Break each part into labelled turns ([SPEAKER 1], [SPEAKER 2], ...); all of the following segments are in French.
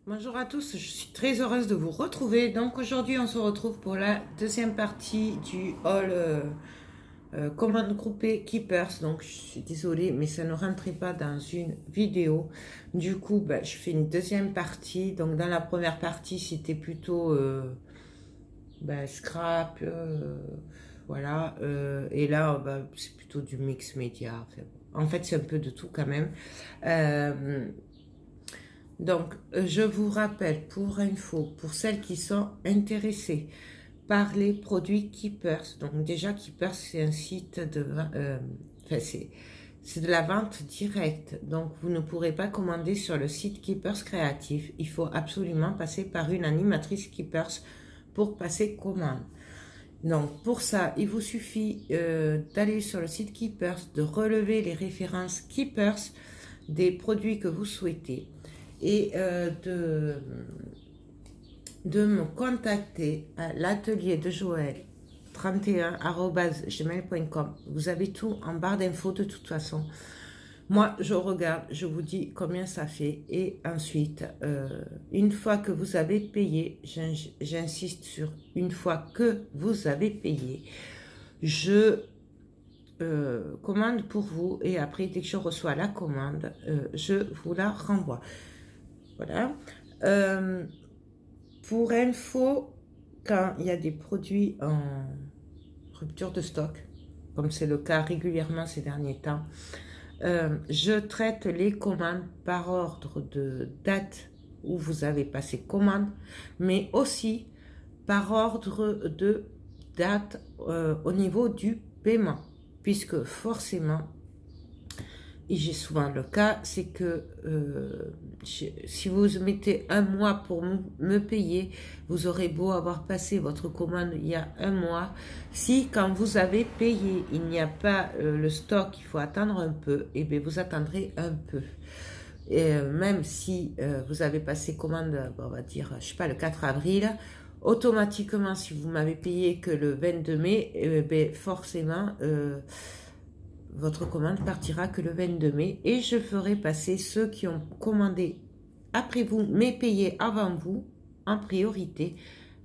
[SPEAKER 1] Bonjour à tous, je suis très heureuse de vous retrouver. Donc aujourd'hui on se retrouve pour la deuxième partie du haul commande groupée Keepers. Donc je suis désolée mais ça ne rentrait pas dans une vidéo. Du coup je fais une deuxième partie. Donc dans la première partie c'était plutôt scrap, voilà. Et là c'est plutôt du mix média. En fait c'est un peu de tout quand même. Donc, je vous rappelle pour info, pour celles qui sont intéressées par les produits Keepers. Donc, déjà, Keepers, c'est un site de... c'est de la vente directe. Donc, vous ne pourrez pas commander sur le site Keepers Créatif. Il faut absolument passer par une animatrice Keepers pour passer commande. Donc, pour ça, il vous suffit d'aller sur le site Keepers, de relever les références Keepers des produits que vous souhaitez et de me contacter à l'atelier de Joël 31@gmail.com. Vous avez tout en barre d'infos de toute façon. Moi, je regarde, je vous dis combien ça fait et ensuite, une fois que vous avez payé, j'insiste sur une fois que vous avez payé, je commande pour vous et après, dès que je reçois la commande, je vous la renvoie. Voilà. Pour info, quand il y a des produits en rupture de stock, comme c'est le cas régulièrement ces derniers temps, je traite les commandes par ordre de date où vous avez passé commande, mais aussi par ordre de date au niveau du paiement, puisque forcément, et j'ai souvent le cas, c'est que si vous mettez un mois pour me payer, vous aurez beau avoir passé votre commande il y a un mois. Si quand vous avez payé, il n'y a pas le stock, il faut attendre un peu, et bien vous attendrez un peu. Et même si vous avez passé commande, on va dire, je sais pas, le 4 avril, automatiquement, si vous m'avez payé que le 22 mai, ben, forcément... votre commande partira que le 22 mai et je ferai passer ceux qui ont commandé après vous, mais payé avant vous, en priorité,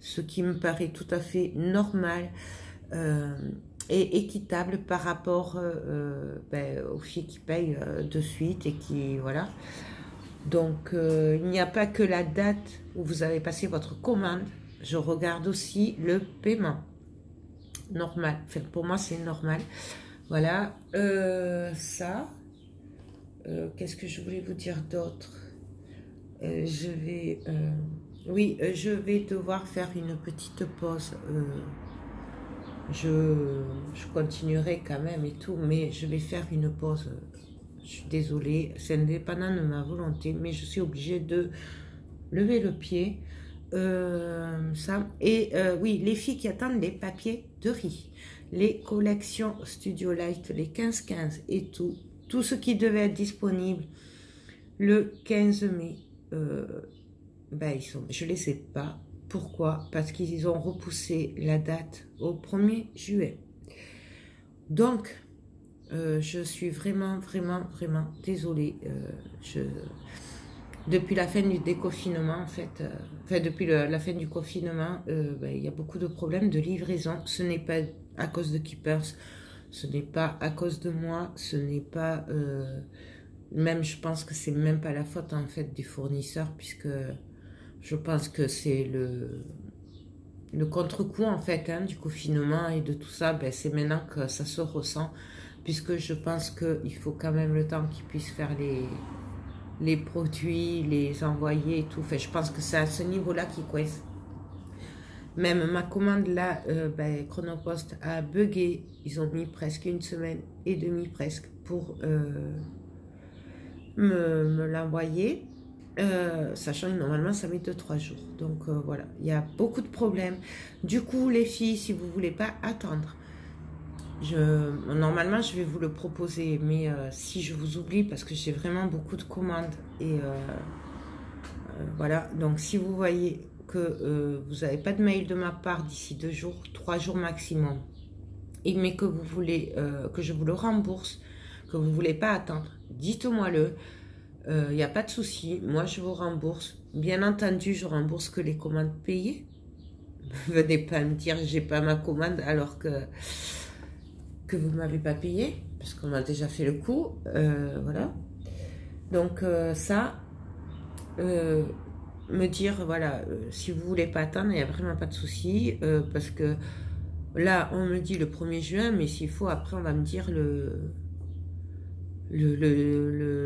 [SPEAKER 1] ce qui me paraît tout à fait normal et équitable par rapport aux filles qui payent de suite et qui, voilà. Donc, il n'y a pas que la date où vous avez passé votre commande, je regarde aussi le paiement. Normal, enfin, pour moi c'est normal. Voilà, ça. Qu'est-ce que je voulais vous dire d'autre? Je vais devoir faire une petite pause. Je continuerai quand même et tout, mais je vais faire une pause. Je suis désolée, c'est indépendant de ma volonté, mais je suis obligée de lever le pied. Ça. Et oui, les filles qui attendent les papiers de riz, les collections Studio Light, les 15-15 et tout ce qui devait être disponible le 15 mai, je ne les ai pas. Pourquoi? Parce qu'ils ont repoussé la date au 1er juillet. Donc, je suis vraiment désolée. Depuis la fin du déconfinement, en fait, depuis la fin du confinement, il y a beaucoup de problèmes de livraison. Ce n'est pas à cause de Keepers, ce n'est pas à cause de moi, ce n'est pas... même, je pense que c'est même pas la faute, en fait, du fournisseur, puisque je pense que c'est le contre-coup, en fait, hein, du confinement et de tout ça. C'est maintenant que ça se ressent, puisque je pense qu'il faut quand même le temps qu'ils puissent faire les produits, les envoyer et tout. Enfin, je pense que c'est à ce niveau-là qui coince. Même ma commande là, Chronopost a bugué. Ils ont mis presque une semaine et demie presque pour me l'envoyer. Sachant que normalement ça met 2-3 jours. Donc voilà, il y a beaucoup de problèmes. Du coup, les filles, si vous voulez pas attendre, normalement je vais vous le proposer, mais si je vous oublie parce que j'ai vraiment beaucoup de commandes et voilà, donc si vous voyez que vous n'avez pas de mail de ma part d'ici 2 jours, 3 jours maximum, mais que vous voulez que je vous le rembourse, que vous ne voulez pas attendre, dites-moi le. Il n'y a pas de souci, moi je vous rembourse, bien entendu, je rembourse que les commandes payées. Venez pas me dire j'ai pas ma commande alors que vous ne m'avez pas payé, parce qu'on m'a déjà fait le coup. Voilà. Donc ça, me dire, voilà, si vous voulez pas attendre, il n'y a vraiment pas de souci, parce que là, on me dit le 1er juin, mais s'il faut, après, on va me dire le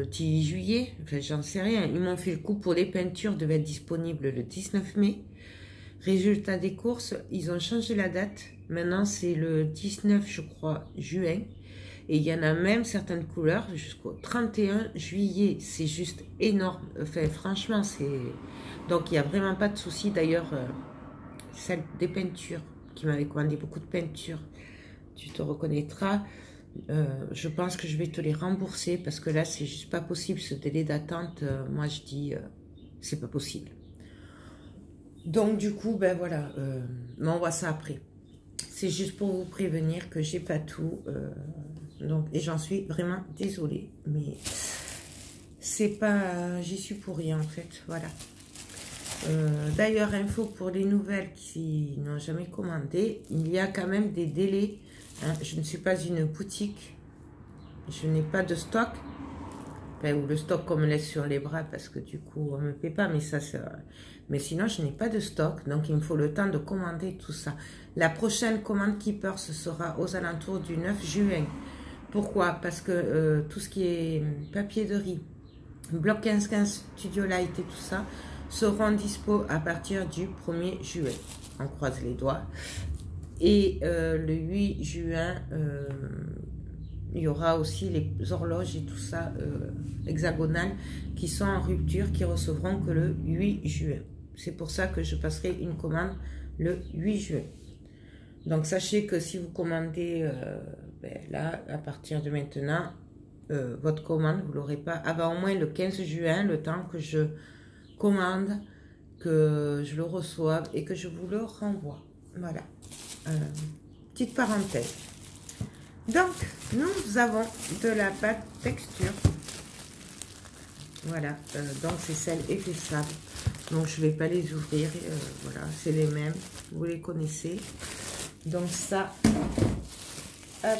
[SPEAKER 1] 10 juillet, enfin, j'en sais rien. Ils m'ont fait le coup pour les peintures, devaient être disponibles le 19 mai. Résultat des courses, ils ont changé la date. Maintenant, c'est le 19, je crois, juin. Et il y en a même certaines couleurs jusqu'au 31 juillet. C'est juste énorme. Enfin, franchement, c'est... Donc, il n'y a vraiment pas de souci. D'ailleurs, celle des peintures, qui m'avait commandé beaucoup de peintures, tu te reconnaîtras. Je pense que je vais te les rembourser parce que là, c'est juste pas possible. Ce délai d'attente, moi, je dis, c'est pas possible. Donc, du coup, ben voilà, on voit ça après. C'est juste pour vous prévenir que j'ai pas tout. Donc, et j'en suis vraiment désolée. Mais c'est pas... J'y suis pour rien, en fait. Voilà. D'ailleurs, info pour les nouvelles qui n'ont jamais commandé. Il y a quand même des délais. Hein. Je ne suis pas une boutique. Je n'ai pas de stock. Enfin, ou le stock qu'on me laisse sur les bras parce que du coup, on ne me paie pas. Mais ça, c'est... Mais sinon, je n'ai pas de stock, donc il me faut le temps de commander tout ça. La prochaine commande Keeper, ce sera aux alentours du 9 juin. Pourquoi? Parce que tout ce qui est papier de riz, bloc 1515, Studio Light et tout ça, seront dispo à partir du 1er juin. On croise les doigts. Et le 8 juin, il y aura aussi les horloges et tout ça hexagonales qui sont en rupture, qui recevront que le 8 juin. C'est pour ça que je passerai une commande le 8 juin. Donc, sachez que si vous commandez là, à partir de maintenant, votre commande, vous ne l'aurez pas avant au moins le 15 juin, le temps que je commande, que je le reçoive et que je vous le renvoie. Voilà. Petite parenthèse. Donc, nous avons de la pâte texture. Voilà. Donc, c'est celle effaçable. Donc, je ne vais pas les ouvrir. Voilà, c'est les mêmes. Vous les connaissez. Donc, ça. Hop.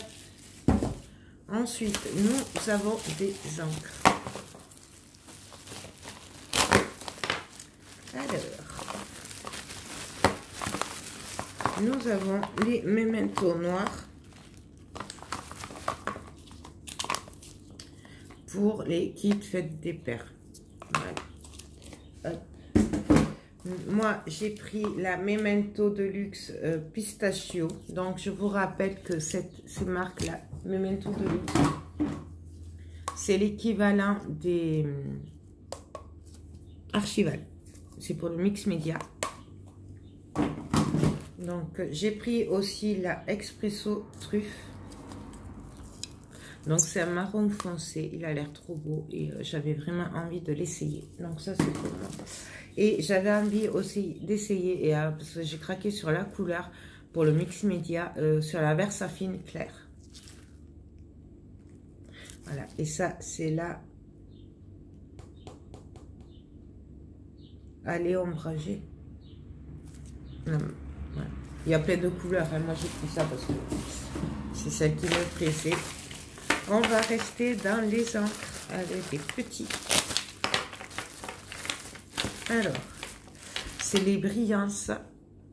[SPEAKER 1] Ensuite, nous avons des encres. Alors, nous avons les Memento noirs pour les kits fêtes des pères. Voilà. Hop. Moi, j'ai pris la Memento Deluxe Pistachio. Donc, je vous rappelle que ces marques-là, Memento Deluxe, c'est l'équivalent des Archival. C'est pour le mix média. Donc, j'ai pris aussi la Expresso Truffe. Donc, c'est un marron foncé. Il a l'air trop beau et j'avais vraiment envie de l'essayer. Donc, ça, c'est pour moi. Et j'avais envie aussi d'essayer, et parce que j'ai craqué sur la couleur pour le mix média, sur la Versafine claire. Voilà, et ça, c'est la Allée ombragée. Voilà. Il y a plein de couleurs, hein. Moi j'ai pris ça parce que c'est celle qui me plaisait. On va rester dans les encres avec des petits. Alors, c'est les brillances.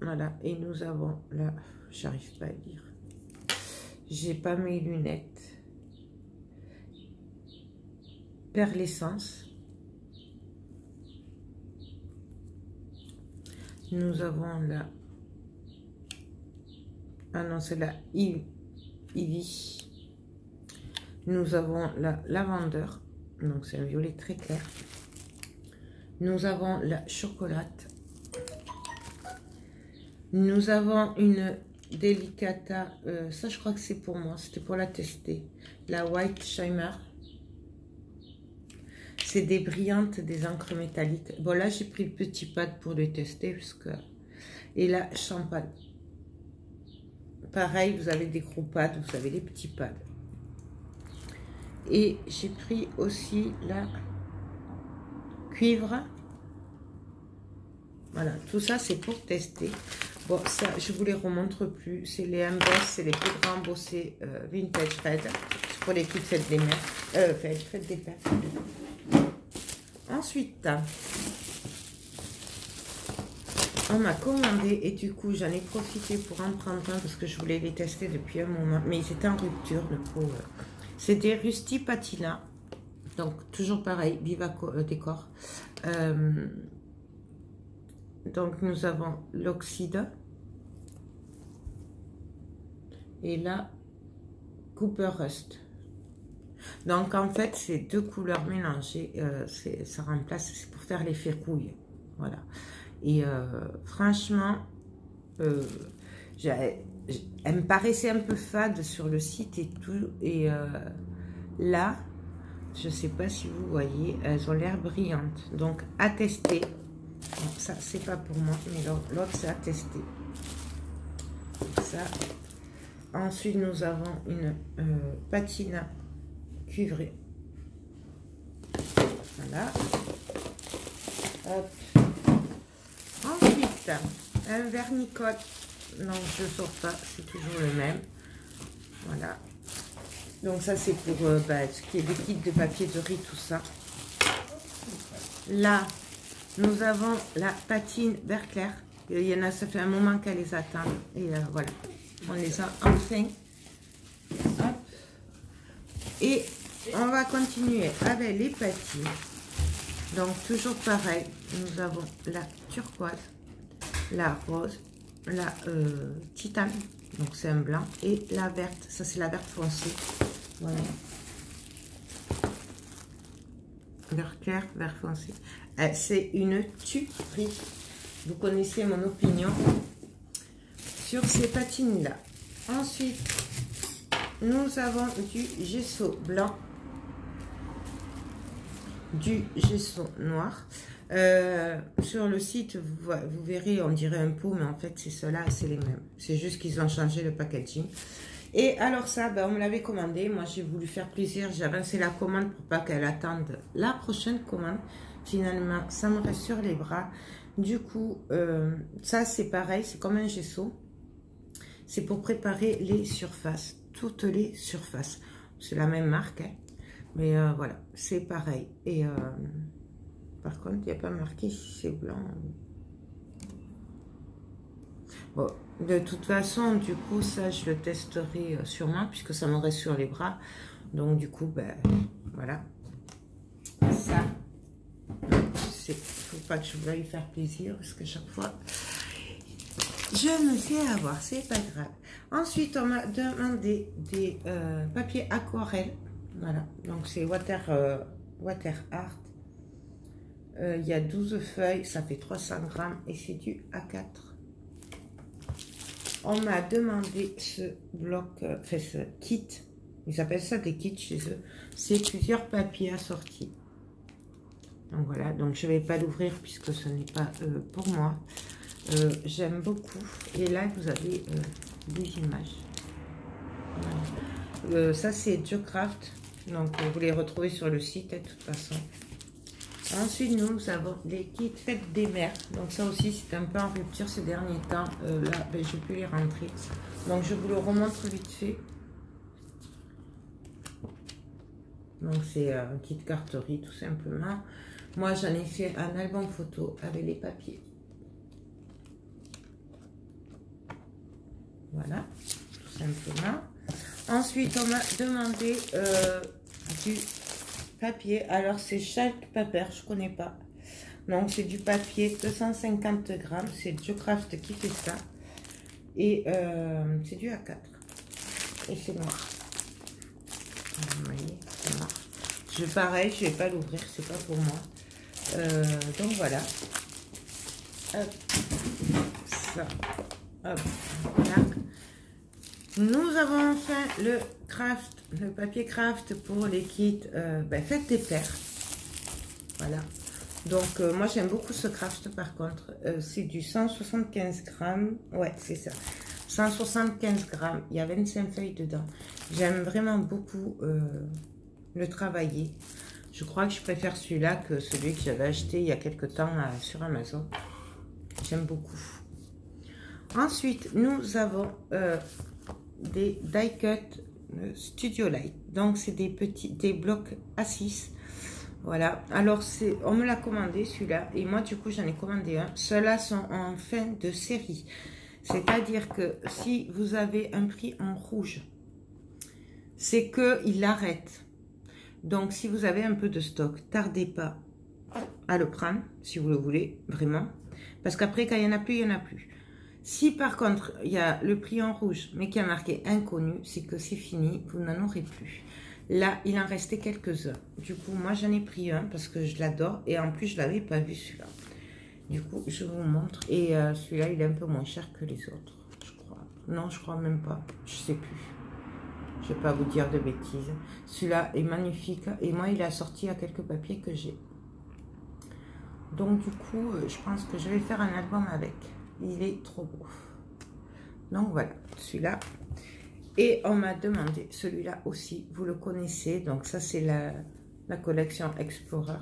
[SPEAKER 1] Voilà, et nous avons là, j'arrive pas à lire. J'ai pas mes lunettes. Perlessence. Nous avons la... Ah non, c'est la Ivy. Nous avons la lavandeur. Donc, c'est un violet très clair. Nous avons la chocolate. Nous avons une Delicata. Ça, je crois que c'est pour moi. C'était pour la tester. La White Shimmer. C'est des brillantes, des encres métalliques. Bon, là, j'ai pris le petit pad pour le tester. Parce que... Et la champagne. Pareil, vous avez des gros pads, vous avez les petits pads. Et j'ai pris aussi la cuivre. Voilà, tout ça, c'est pour tester. Bon, ça, je vous les remontre plus. C'est les Emboss, c'est les plus grands embossés Vintage Red. C'est pour les petites fêtes des mères. Fêtes des pères. Ensuite, on m'a commandé et du coup, j'en ai profité pour en prendre un parce que je voulais les tester depuis un moment. Mais ils étaient en rupture, le pot. C'est des Rusty Patina. Donc, toujours pareil, Viva Décor. Donc, nous avons l'oxyde. Et là, Cooper Rust. Donc, en fait, c'est deux couleurs mélangées. Ça remplace, c'est pour faire l'effet rouille. Voilà. Et franchement, elle me paraissait un peu fade sur le site et tout. Et là, je ne sais pas si vous voyez, elles ont l'air brillantes. Donc, à tester. Bon, ça, c'est pas pour moi, mais l'autre, c'est à tester. Ça. Ensuite, nous avons une patina cuivrée. Voilà. Hop. Ensuite, un vernicole. Non, je ne sors pas, c'est toujours le même. Voilà. Donc, ça, c'est pour ce qui est des kits de papier de riz, tout ça. Là, nous avons la patine vert clair. Il y en a, ça fait un moment qu'elle les attend. Et voilà, on les a enfin. Hop. Et on va continuer avec les patines. Donc, toujours pareil, nous avons la turquoise, la rose, la titane, donc c'est un blanc, et la verte, ça c'est la verte foncée. Voilà. Vert clair, vert foncé. C'est une tuerie. Vous connaissez mon opinion sur ces patines-là. Ensuite, nous avons du gesso blanc, du gesso noir. Sur le site, vous verrez, on dirait un pot, mais en fait, c'est cela et c'est les mêmes. C'est juste qu'ils ont changé le packaging. Et alors ça, on me l'avait commandé. Moi, j'ai voulu faire plaisir. J'ai avancé la commande pour pas qu'elle attende la prochaine commande. Finalement, ça me reste sur les bras. Du coup, ça, c'est pareil. C'est comme un gesso. C'est pour préparer les surfaces. Toutes les surfaces. C'est la même marque, hein. Mais voilà, c'est pareil. Et par contre, il n'y a pas marqué si c'est blanc. Bon, de toute façon, du coup, ça, je le testerai sûrement, puisque ça me reste sur les bras. Donc, du coup, voilà. Ça, il ne faut pas que je veuille faire plaisir, parce que chaque fois, je me fais avoir, c'est pas grave. Ensuite, on m'a demandé des papiers aquarelles. Voilà, donc c'est Water Art. Il y a 12 feuilles, ça fait 300 grammes et c'est du A4. On m'a demandé ce bloc, ce kit. Ils appellent ça des kits chez eux. C'est plusieurs papiers assortis. Donc voilà, donc je ne vais pas l'ouvrir puisque ce n'est pas pour moi. J'aime beaucoup. Et là, vous avez des images. Voilà. Ça, c'est Geocraft. Donc, vous les retrouvez sur le site, de toute façon. Ensuite, nous avons les kits fêtes des mères. Donc, ça aussi, c'est un peu en rupture ces derniers temps. Là, je peux les rentrer. Donc, je vous le remontre vite fait. Donc, c'est un kit carterie, tout simplement. Moi, j'en ai fait un album photo avec les papiers. Voilà, tout simplement. Ensuite, on m'a demandé du papier. Alors, c'est chaque papier, je ne connais pas. Donc, c'est du papier 250 grammes. C'est Geocraft qui fait ça. Et c'est du A4. Et c'est noir. Vous voyez, c'est noir. Pareil, je ne vais pas l'ouvrir, c'est pas pour moi. Donc, voilà. Hop. Ça. Hop. Voilà. Nous avons enfin le papier craft pour les kits faites des pères. Voilà. Donc, moi, j'aime beaucoup ce craft, par contre. C'est du 175 grammes. Ouais, c'est ça. 175 grammes. Il y a 25 feuilles dedans. J'aime vraiment beaucoup le travailler. Je crois que je préfère celui-là que celui que j'avais acheté il y a quelques temps sur Amazon. j'aime beaucoup. Ensuite, nous avons des die cut Studio Light. Donc, c'est des blocs A6. Voilà. Alors, on me l'a commandé celui-là. Et moi, du coup, j'en ai commandé un. Ceux-là sont en fin de série. C'est-à-dire que si vous avez un prix en rouge, c'est qu'il l'arrête. Donc, si vous avez un peu de stock, tardez pas à le prendre, si vous le voulez, vraiment. Parce qu'après, quand il n'y en a plus, il n'y en a plus. Si par contre, il y a le prix en rouge, mais qui a marqué inconnu, c'est que c'est fini, vous n'en aurez plus. Là, il en restait quelques-uns. Du coup, moi, j'en ai pris un parce que je l'adore. Et en plus, je ne l'avais pas vu celui-là. Du coup, je vous montre. Et celui-là, il est un peu moins cher que les autres, je crois. Non, je crois même pas. Je sais plus. Je ne vais pas vous dire de bêtises. Celui-là est magnifique. Et moi, il est assorti à quelques papiers que j'ai. Donc, du coup, je pense que je vais faire un album avec. Il est trop beau. Donc, voilà. Celui-là. Et on m'a demandé celui-là aussi. Vous le connaissez. Donc, ça, c'est la collection Explorer.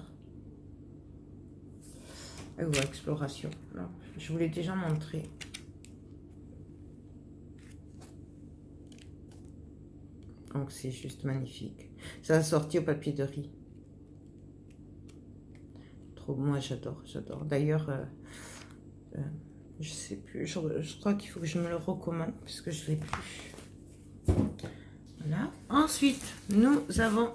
[SPEAKER 1] Ou Exploration. Non, je vous l'ai déjà montré. Donc, c'est juste magnifique. Ça a sorti au papier de riz. Trop, moi, j'adore, j'adore. D'ailleurs, je sais plus. Je crois qu'il faut que je me le recommande parce que je ne l'ai plus. Voilà. Ensuite, nous avons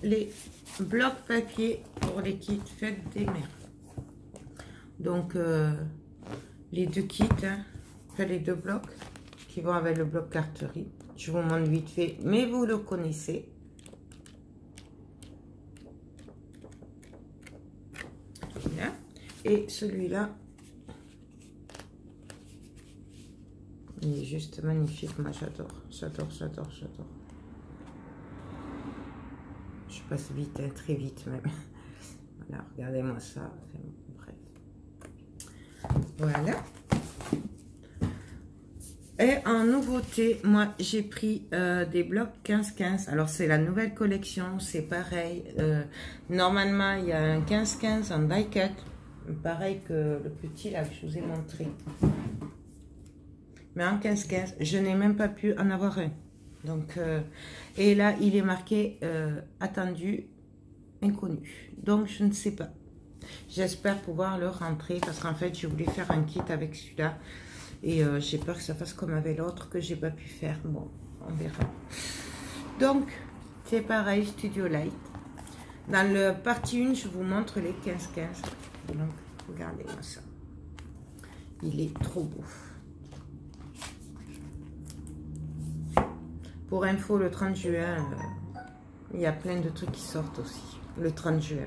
[SPEAKER 1] les blocs papier pour les kits fêtes des mères. Donc, les deux kits, hein, enfin les deux blocs qui vont avec le bloc carterie. Je vous montre vite fait, mais vous le connaissez. Voilà. Et celui-là, il est juste magnifique. Moi, j'adore, j'adore, j'adore, j'adore. Je passe vite, hein, très vite même. Voilà, regardez-moi ça. Bref. Voilà. Et en nouveauté, moi, j'ai pris des blocs 15-15. Alors, c'est la nouvelle collection. C'est pareil. Normalement, il y a un 15-15 en die cut. Pareil que le petit, là, que je vous ai montré. Mais en 15-15, je n'ai même pas pu en avoir un. Donc, et là, il est marqué attendu, inconnu. Donc, je ne sais pas. J'espère pouvoir le rentrer parce qu'en fait, je voulais faire un kit avec celui-là. Et j'ai peur que ça fasse comme avec l'autre que j'ai pas pu faire. Bon, on verra. Donc, c'est pareil, Studio Light. Dans le partie 1, je vous montre les 15-15. Donc, regardez-moi ça. Il est trop beau. Pour info, le 30 juin, il y a plein de trucs qui sortent aussi. Le 30 juin.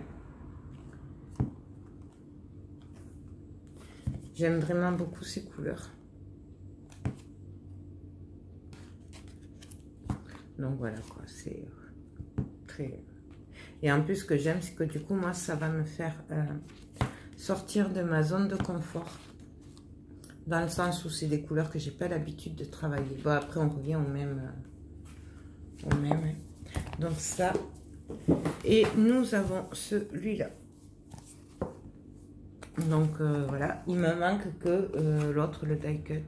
[SPEAKER 1] J'aime vraiment beaucoup ces couleurs. Donc voilà quoi, c'est très... Et en plus, ce que j'aime, c'est que du coup, moi, ça va me faire sortir de ma zone de confort. Dans le sens où c'est des couleurs que j'ai pas l'habitude de travailler. Bon, après, on revient au même. Donc ça. Et nous avons celui-là. Donc voilà, il me manque que l'autre, le die cut,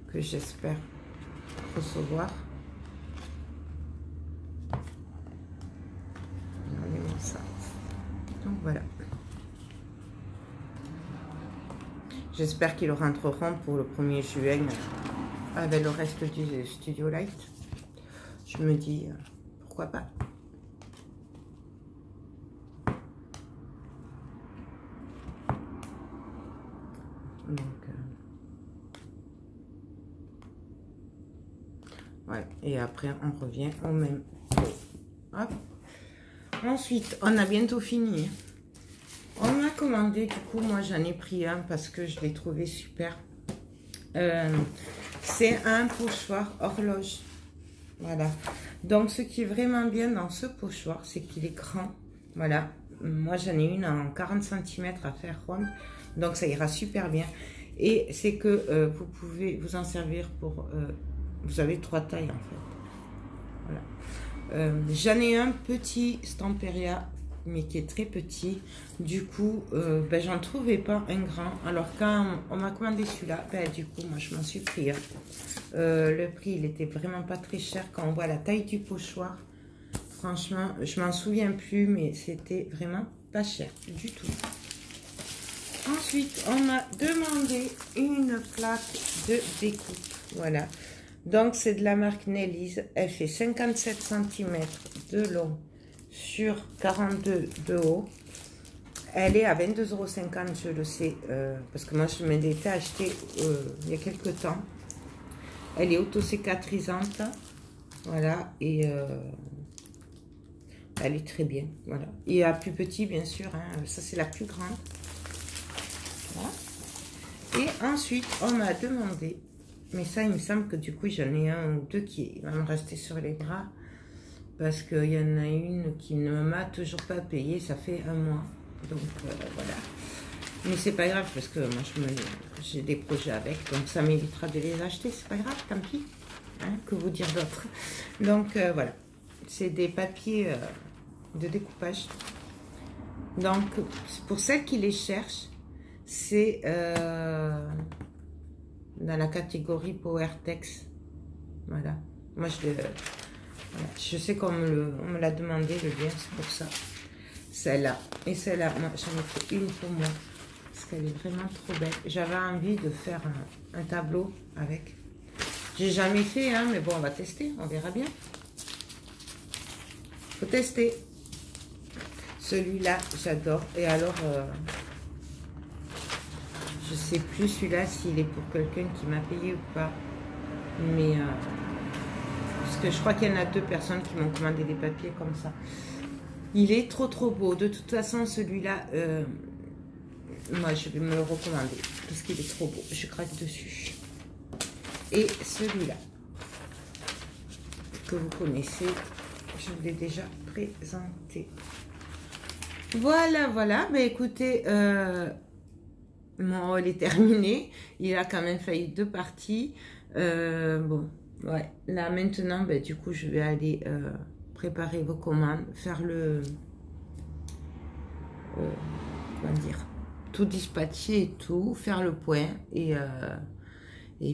[SPEAKER 1] que j'espère recevoir. Regardez-moi ça. Donc voilà. J'espère qu'ils rentreront pour le 1er juin avec le reste du Studio Light. Je me dis, pourquoi pas. Donc, ouais, et après, on revient au même. Hop. Ensuite, on a bientôt fini. On m'a commandé, du coup, moi, j'en ai pris un parce que je l'ai trouvé super. C'est un pochoir horloge. Voilà. Donc, ce qui est vraiment bien dans ce pochoir, c'est qu'il est grand. Voilà. Moi, j'en ai une en 40 cm à faire ronde. Donc, ça ira super bien. Et c'est que vous pouvez vous en servir pour... vous avez 3 tailles, en fait. Voilà. J'en ai un petit Stamperia mais qui est très petit. Du coup, ben, j'en trouvais pas un grand. Alors, quand on m'a commandé celui-là, ben, du coup, moi, je m'en suis pris. Hein. Le prix, il était vraiment pas très cher. Quand on voit la taille du pochoir, franchement, je m'en souviens plus, mais c'était vraiment pas cher du tout. Ensuite, on m'a demandé une plaque de découpe. Voilà. Donc, c'est de la marque Nelly's. Elle fait 57 cm de long sur 42 de haut. Elle est à 22,50 €, je le sais, parce que moi, je me l'étais acheté il y a quelques temps. Elle est auto-cicatrisante. Voilà. Et elle est très bien. Voilà. Et à plus petit, bien sûr. Hein, ça, c'est la plus grande. Voilà. Et ensuite, on m'a demandé, mais ça, il me semble que du coup, j'en ai un ou deux qui va me rester sur les bras, parce qu'il y en a une qui ne m'a toujours pas payé, ça fait un mois. Donc, voilà. Mais c'est pas grave, parce que moi, j'ai des projets avec, donc ça m'évitera de les acheter, c'est pas grave, tant pis. Hein, que vous dire d'autre. Donc, voilà. C'est des papiers de découpage. Donc, pour celles qui les cherchent, c'est dans la catégorie PowerTex. Voilà. Moi, voilà. Je sais qu'on me l'a demandé, le lien, c'est pour ça. Celle-là. Et celle-là, moi, j'en ai fait une pour moi. Parce qu'elle est vraiment trop belle. J'avais envie de faire un tableau avec. J'ai jamais fait, hein, mais bon, on va tester. On verra bien. Faut tester. Celui-là, j'adore. Et alors... je sais plus celui-là s'il est pour quelqu'un qui m'a payé ou pas. Mais parce que je crois qu'il y en a 2 personnes qui m'ont commandé des papiers comme ça. Il est trop beau. De toute façon, celui-là, moi je vais me le recommander parce qu'il est trop beau. Je craque dessus. Et celui-là que vous connaissez, je vous l'ai déjà présenté. Voilà, voilà. Mais écoutez. Mon haul est terminé. Il a quand même failli 2 parties. Bon, ouais. Là, maintenant, ben, du coup, je vais aller préparer vos commandes, faire le... comment dire, tout dispatcher et tout, faire le point. Et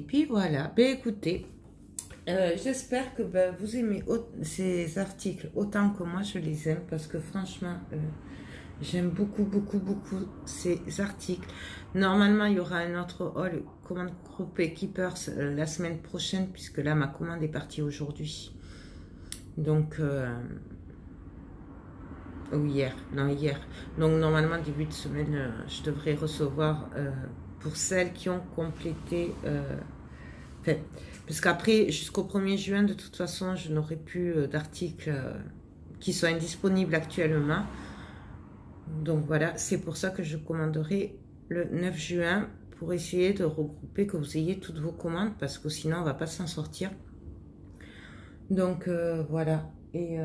[SPEAKER 1] puis, voilà. Ben, écoutez, j'espère que ben, vous aimez ces articles autant que moi, je les aime. Parce que franchement... j'aime beaucoup ces articles. Normalement, il y aura un autre haul commande groupée Keepers la semaine prochaine, puisque là, ma commande est partie aujourd'hui. Donc, ou hier. Non, hier. Donc, normalement, début de semaine, je devrais recevoir pour celles qui ont complété... parce qu'après, jusqu'au 1er juin, de toute façon, je n'aurai plus d'articles qui soient indisponibles actuellement. Donc voilà, c'est pour ça que je commanderai le 9 juin pour essayer de regrouper, que vous ayez toutes vos commandes, parce que sinon on va pas s'en sortir. Donc voilà. Et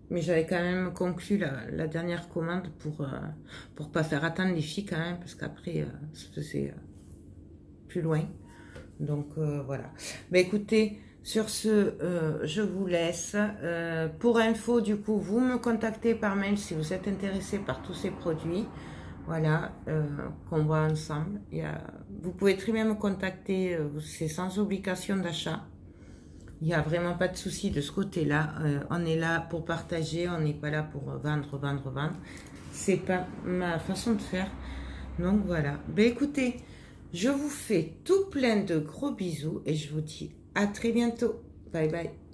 [SPEAKER 1] mais j'avais quand même conclu la dernière commande pour pas faire attendre les filles quand même, parce qu'après ça faisait plus loin. Donc voilà. Mais écoutez, sur ce, je vous laisse. Pour info, du coup, vous me contactez par mail si vous êtes intéressé par tous ces produits. Voilà, qu'on voit ensemble. Vous pouvez très bien me contacter, c'est sans obligation d'achat. Il n'y a vraiment pas de souci de ce côté-là. On est là pour partager, on n'est pas là pour vendre. C'est pas ma façon de faire. Donc voilà. Ben écoutez, je vous fais tout plein de gros bisous et je vous dis à très bientôt. Bye bye.